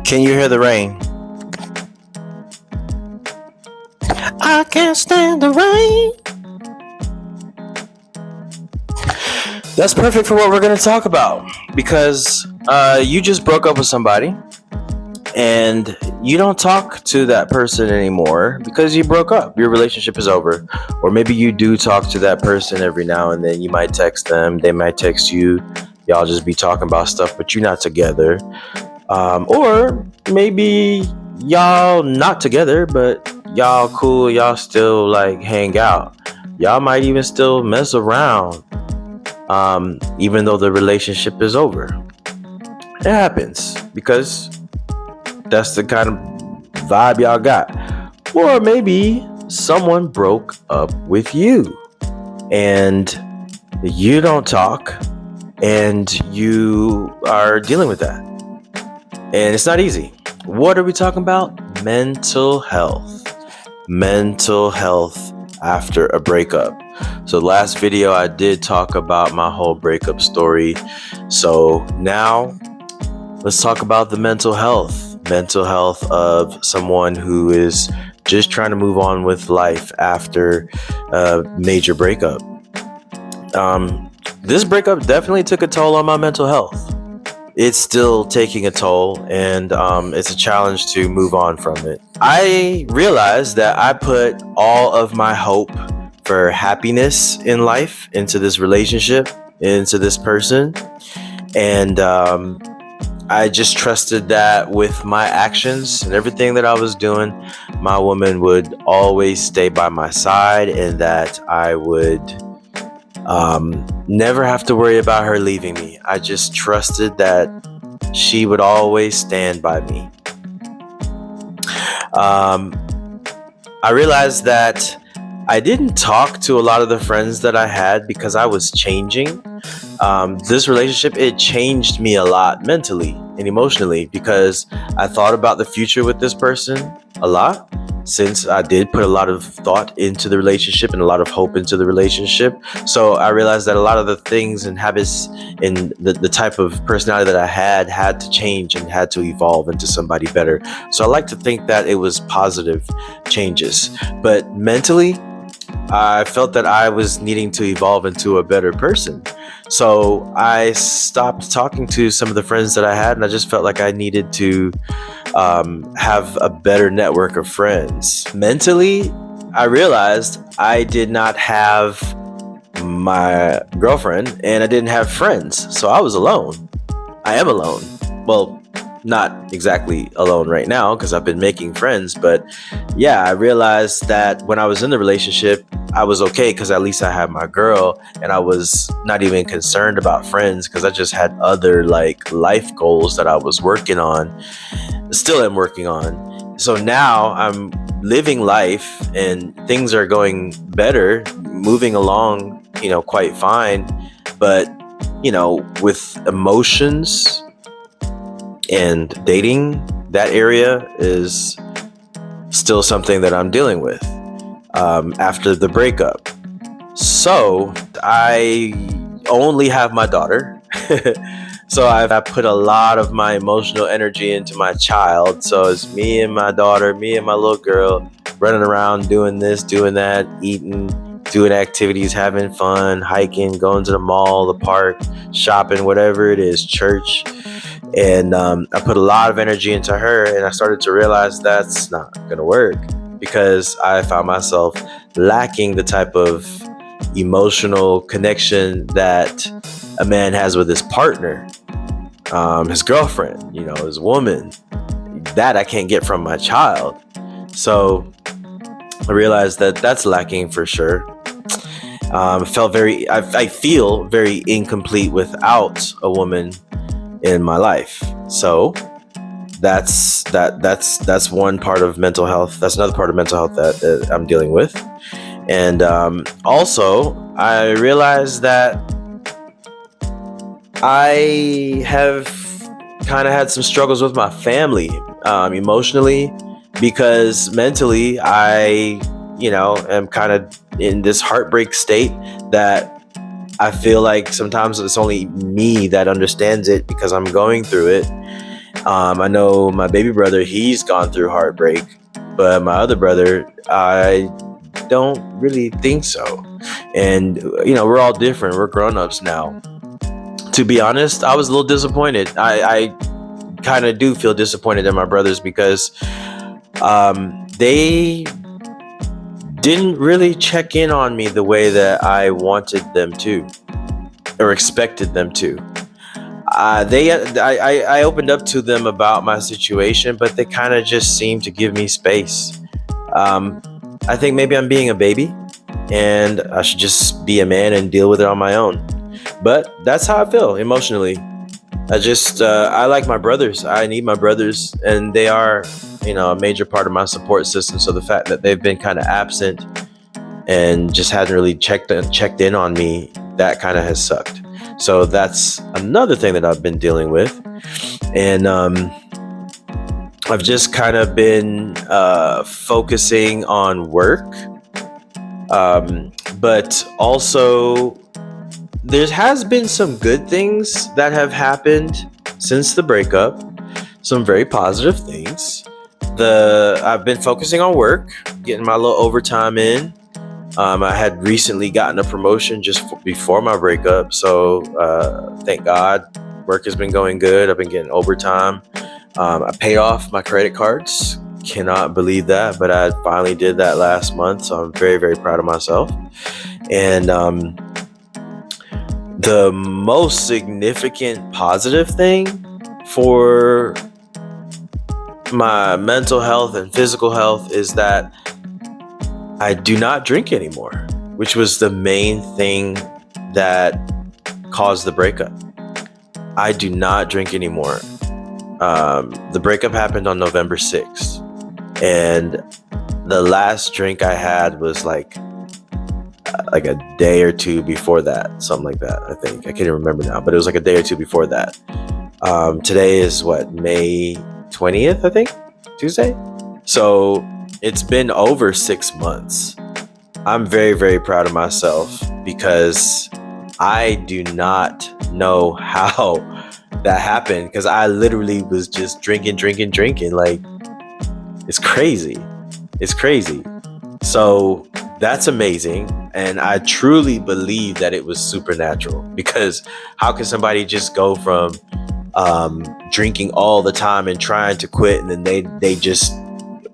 Can you hear the rain? I can't stand the rain. That's perfect for what we're going to talk about because you just broke up with somebody and you don't talk to that person anymore because you broke up. Your relationship is over. Or maybe you do talk to that person every now and then. You might text them, they might text you. Y'all just be talking about stuff, but you're not together. Or maybe y'all not together, but y'all cool. Y'all still like hang out. Y'all might even still mess around, even though the relationship is over. It happens because that's the kind of vibe y'all got. Or maybe someone broke up with you and you don't talk and you are dealing with that. And it's not easy. What are we talking about? Mental health. Mental health after a breakup. So last video I did talk about my whole breakup story. So now let's talk about the mental health. Mental health of someone who is just trying to move on with life after a major breakup. This breakup definitely took a toll on my mental health. It's still taking a toll, and it's a challenge to move on from it. I realized that I put all of my hope for happiness in life into this relationship, into this person, and I just trusted that with my actions and everything that I was doing, my woman would always stay by my side and that I would never have to worry about her leaving me. I just trusted that she would always stand by me. I realized that I didn't talk to a lot of the friends that I had because I was changing. This relationship, it changed me a lot mentally and emotionally because I thought about the future with this person a lot, since I did put a lot of thought into the relationship and a lot of hope into the relationship. So I realized that a lot of the things and habits and the type of personality that I had to change and had to evolve into somebody better. So I like to think that it was positive changes, but mentally I felt that I was needing to evolve into a better person. So I stopped talking to some of the friends that I had, and I just felt like I needed to have a better network of friends. Mentally, I realized I did not have my girlfriend and I didn't have friends. So I was alone. I am alone. Well, not exactly alone right now because I've been making friends, but yeah, I realized that when I was in the relationship, I was okay because at least I had my girl and I was not even concerned about friends because I just had other like life goals that I was working on, still am working on. So now I'm living life and things are going better, moving along, quite fine, but with emotions and dating, that area is still something that I'm dealing with after the breakup. So I only have my daughter. So I've put a lot of my emotional energy into my child. So it's me and my daughter, me and my little girl running around doing this, doing that, eating, doing activities, having fun, hiking, going to the mall, the park, shopping, whatever it is, church. And I put a lot of energy into her, and I started to realize that's not going to work because I found myself lacking the type of emotional connection that a man has with his partner, his girlfriend, his woman, that I can't get from my child. So I realized that that's lacking for sure. I feel very incomplete without a woman in my life. So that's one part of mental health. That's another part of mental health that I'm dealing with. And also I realized that I have kind of had some struggles with my family emotionally, because mentally I am kind of in this heartbreak state that I feel like sometimes it's only me that understands it because I'm going through it. I know my baby brother, he's gone through heartbreak, but my other brother, I don't really think so. And, we're all different. We're grown-ups now. To be honest, I was a little disappointed. I kind of do feel disappointed in my brothers because they didn't really check in on me the way that I wanted them to or expected them to. I opened up to them about my situation, but they kind of just seemed to give me space. I think maybe I'm being a baby and I should just be a man and deal with it on my own. But that's how I feel emotionally. I like my brothers. I need my brothers, and they are, a major part of my support system. So the fact that they've been kind of absent and just hadn't really checked in on me, that kind of has sucked. So that's another thing that I've been dealing with. And I've just kind of been focusing on work. But also there has been some good things that have happened since the breakup. Some very positive things. I've been focusing on work, getting my little overtime in. I had recently gotten a promotion just before my breakup, so thank God, work has been going good. I've been getting overtime. I paid off my credit cards. Cannot believe that, but I finally did that last month, so I'm very, very proud of myself. And the most significant positive thing for my mental health and physical health is that I do not drink anymore, which was the main thing that caused the breakup. I do not drink anymore. The breakup happened on November 6th, and the last drink I had was like a day or two before that, something like that. I think I can't even remember now, but it was like a day or two before that. Today is May 20th, I think, Tuesday. So it's been over 6 months. I'm very, very proud of myself because I do not know how that happened, because I literally was just drinking. Like, it's crazy. So that's amazing. And I truly believe that it was supernatural, because how can somebody just go from drinking all the time and trying to quit, and then they just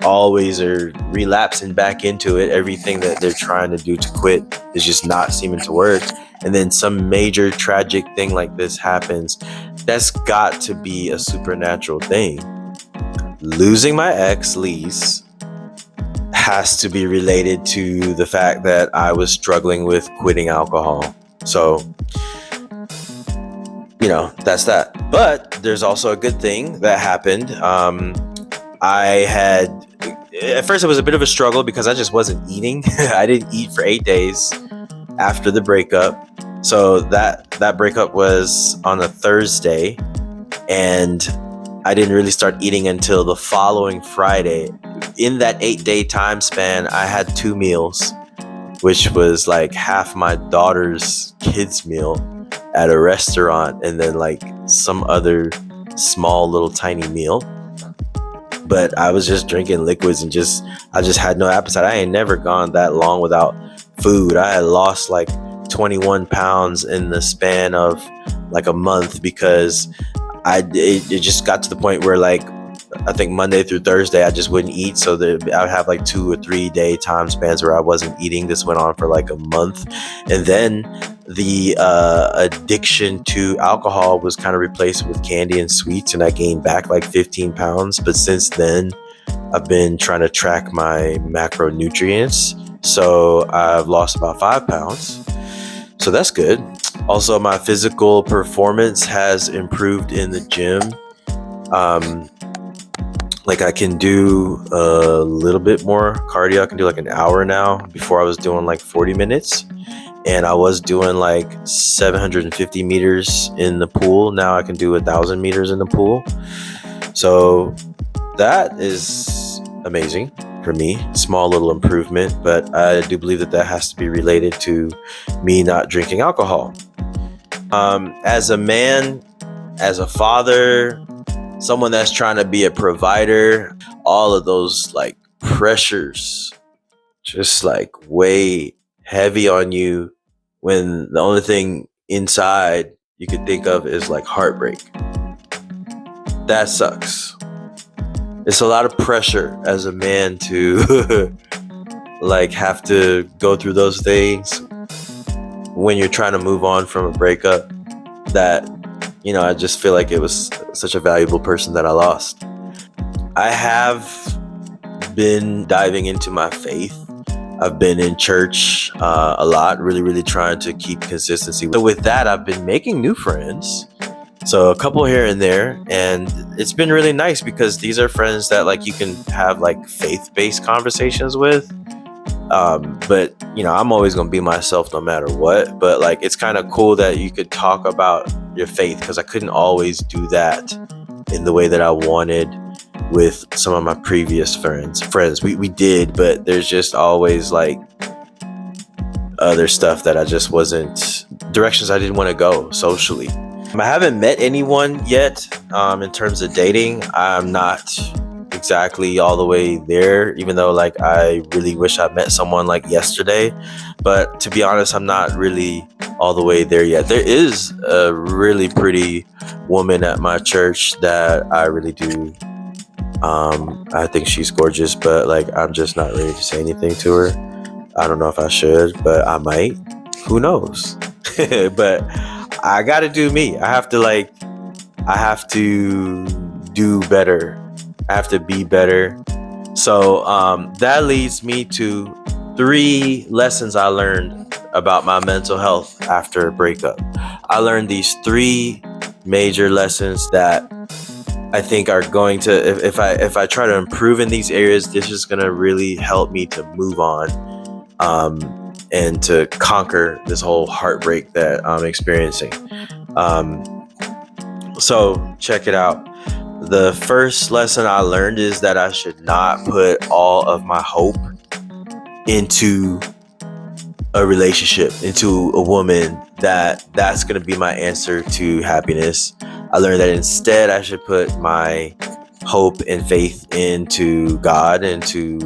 always are relapsing back into it. Everything that they're trying to do to quit is just not seeming to work. And then some major tragic thing like this happens. That's got to be a supernatural thing. Losing my ex, Lise, has to be related to the fact that I was struggling with quitting alcohol. So, that's that. But there's also a good thing that happened. At first it was a bit of a struggle because I just wasn't eating. I didn't eat for 8 days after the breakup. So that breakup was on a Thursday, and I didn't really start eating until the following Friday. In that 8-day time span, I had 2 meals, which was like half my daughter's kids' meal at a restaurant, and then like some other small little tiny meal. But I was just drinking liquids and I just had no appetite. I ain't never gone that long without food. I had lost like 21 pounds in the span of like a month, because it just got to the point where, like, I think Monday through Thursday I just wouldn't eat. So I would have like 2 or 3 day time spans where I wasn't eating. This went on for like a month. And then the addiction to alcohol was kind of replaced with candy and sweets, and I gained back like 15 pounds. But since then, I've been trying to track my macronutrients. So I've lost about 5 pounds. So that's good. Also, my physical performance has improved in the gym. Like, I can do a little bit more cardio. I can do like an hour now. Before I was doing like 40 minutes. And I was doing like 750 meters in the pool. Now I can do 1,000 meters in the pool. So that is amazing for me. Small little improvement, but I do believe that has to be related to me not drinking alcohol. As a man, as a father, someone that's trying to be a provider, all of those like pressures just like weigh heavy on you when the only thing inside you could think of is like heartbreak. That sucks. It's a lot of pressure as a man to like have to go through those things when you're trying to move on from a breakup that, I just feel like it was such a valuable person that I lost. I have been diving into my faith. I've been in church a lot, really, really trying to keep consistency. So with that, I've been making new friends. So a couple here and there, and it's been really nice because these are friends that like you can have like faith-based conversations with. But I'm always gonna be myself no matter what. But like it's kind of cool that you could talk about your faith, because I couldn't always do that in the way that I wanted with some of my previous friends. We did, but there's just always like other stuff that I just wasn't, directions I didn't want to go socially. I haven't met anyone yet in terms of dating. I'm not exactly all the way there, even though like I really wish I met someone like yesterday. But to be honest, I'm not really all the way there yet. There is a really pretty woman at my church that I really do. I think she's gorgeous, but like I'm just not ready to say anything to her. I don't know if I should, but I might. Who knows? But I gotta do me. I have to do better. I have to be better. So that leads me to 3 lessons I learned about my mental health after a breakup. I learned these 3 major lessons that I think are going to, if I try to improve in these areas, this is going to really help me to move on and to conquer this whole heartbreak that I'm experiencing. So check it out. The first lesson I learned is that I should not put all of my hope into a relationship, into a woman that's going to be my answer to happiness. I learned that instead I should put my hope and faith into God, and to,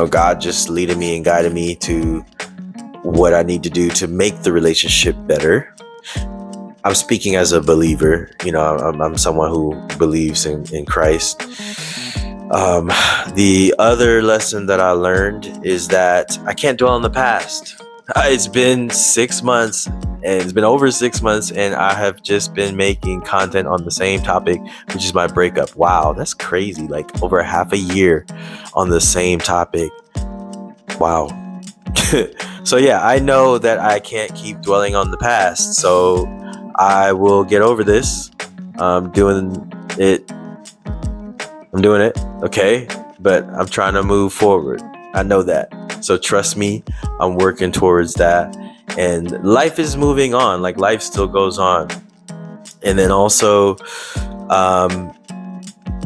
God just leading me and guiding me to what I need to do to make the relationship better. I'm speaking as a believer. I'm someone who believes in Christ. The other lesson that I learned is that I can't dwell on the past. It's been 6 months, and it's been over 6 months, and I have just been making content on the same topic, which is my breakup. Wow, that's crazy. Like over half a year on the same topic. Wow. So yeah, I know that I can't keep dwelling on the past. So I will get over this. I'm doing it. Okay. But I'm trying to move forward. I know that. So trust me, I'm working towards that. And life is moving on. Like life still goes on. And then also, I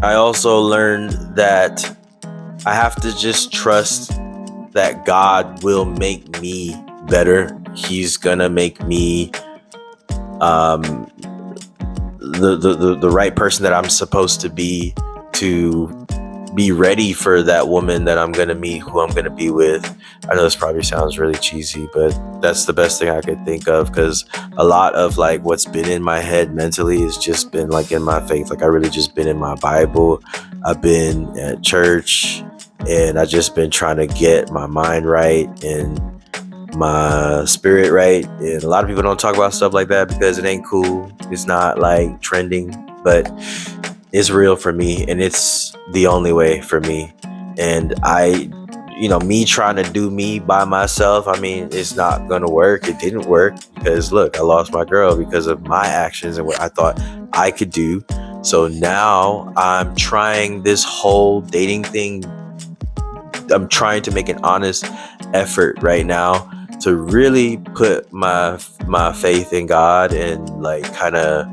also learned that I have to just trust that God will make me better. He's gonna make me the right person that I'm supposed to be ready for that woman that I'm gonna meet, who I'm gonna be with. I know this probably sounds really cheesy, but that's the best thing I could think of, because a lot of like what's been in my head mentally has just been like in my faith. Like I really just been in my Bible. I've been at church, and I just been trying to get my mind right and my spirit right. And a lot of people don't talk about stuff like that because it ain't cool. It's not like trending, but it's real for me, and it's the only way for me. And me trying to do me by myself, I mean, it's not gonna work. It didn't work because look, I lost my girl because of my actions and what I thought I could do. So now I'm trying this whole dating thing. I'm trying to make an honest effort right now to really put my faith in God, and like kind of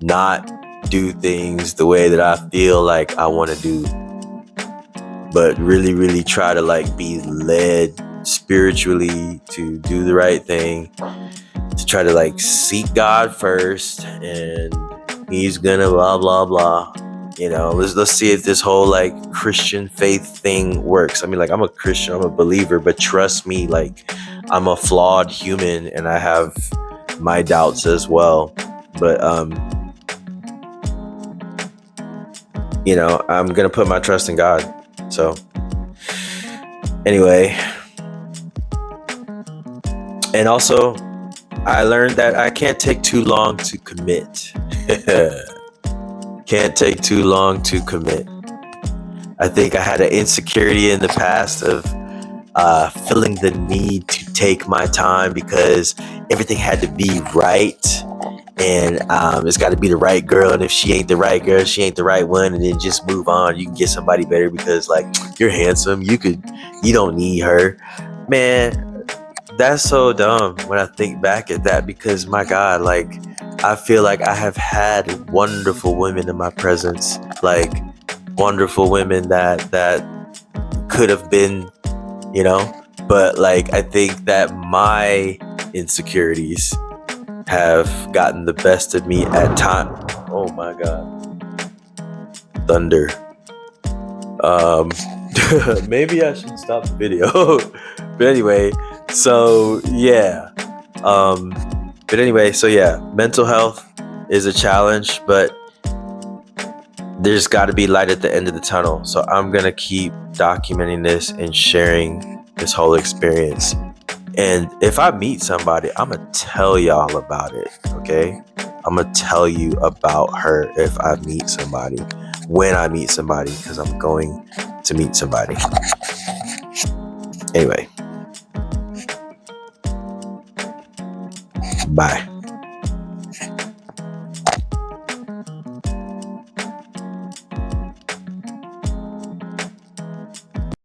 not do things the way that I feel like I want to do, but really, really try to like be led spiritually to do the right thing, to try to like seek God first, and He's gonna blah blah blah. Let's see if this whole like Christian faith thing works. I mean, like, I'm a Christian, I'm a believer, but trust me, like, I'm a flawed human and I have my doubts as well. But I'm gonna put my trust in God. So anyway, and also I learned that I can't take too long to commit. Can't take too long to commit. I think I had an insecurity in the past of feeling the need to take my time because everything had to be right. And it's got to be the right girl. And if she ain't the right girl, she ain't the right one. And then just move on. You can get somebody better because, like, you're handsome. You don't need her. Man, that's so dumb when I think back at that, because my God, like, I feel like I have had wonderful women in my presence, like wonderful women that could have been, but like, I think that my insecurities have gotten the best of me at time. Oh my God. Thunder. Maybe I should stop the video. But anyway, so yeah. Mental health is a challenge, but there's got to be light at the end of the tunnel. So I'm going to keep documenting this and sharing this whole experience. And if I meet somebody, I'm going to tell y'all about it, okay? I'm going to tell you about her if I meet somebody, when I meet somebody, because I'm going to meet somebody. Anyway. Bye.